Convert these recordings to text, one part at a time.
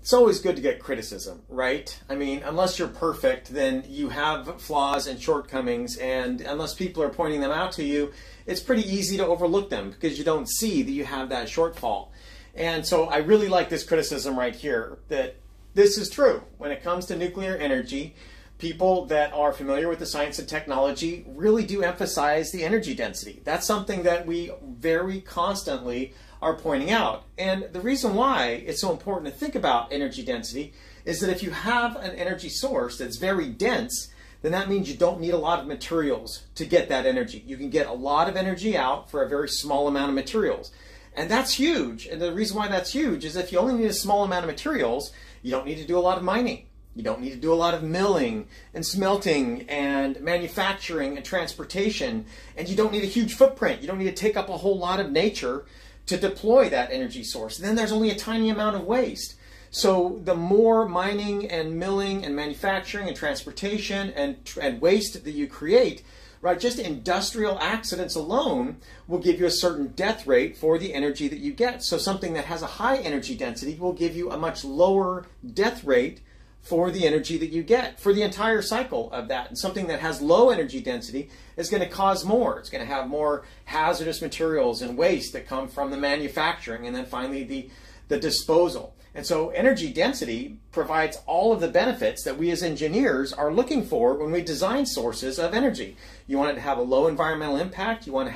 It's always good to get criticism, right? I mean, unless you're perfect, then you have flaws and shortcomings, and unless people are pointing them out to you, it's pretty easy to overlook them because you don't see that you have that shortfall. And so I really like this criticism right here, that this is true. When it comes to nuclear energy, people that are familiar with the science and technology really do emphasize the energy density. That's something that we very constantly are pointing out. And the reason why it's so important to think about energy density is that if you have an energy source that's very dense, then that means you don't need a lot of materials to get that energy. You can get a lot of energy out for a very small amount of materials. And that's huge. And the reason why that's huge is if you only need a small amount of materials, you don't need to do a lot of mining. You don't need to do a lot of milling and smelting and manufacturing and transportation. And you don't need a huge footprint. You don't need to take up a whole lot of nature to deploy that energy source. And then there's only a tiny amount of waste. So the more mining and milling and manufacturing and transportation and waste that you create, right, just industrial accidents alone will give you a certain death rate for the energy that you get. So something that has a high energy density will give you a much lower death rate for the energy that you get for the entire cycle of that. And something that has low energy density is going to cause more. It's going to have more hazardous materials and waste that come from the manufacturing, and then finally the disposal. And so energy density provides all of the benefits that we as engineers are looking for when we design sources of energy. You want it to have a low environmental impact, you want to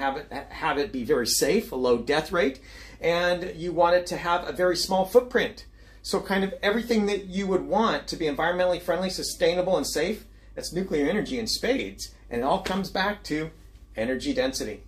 have it be very safe, a low death rate, and you want it to have a very small footprint. So kind of everything that you would want to be environmentally friendly, sustainable, and safe, that's nuclear energy in spades. And it all comes back to energy density.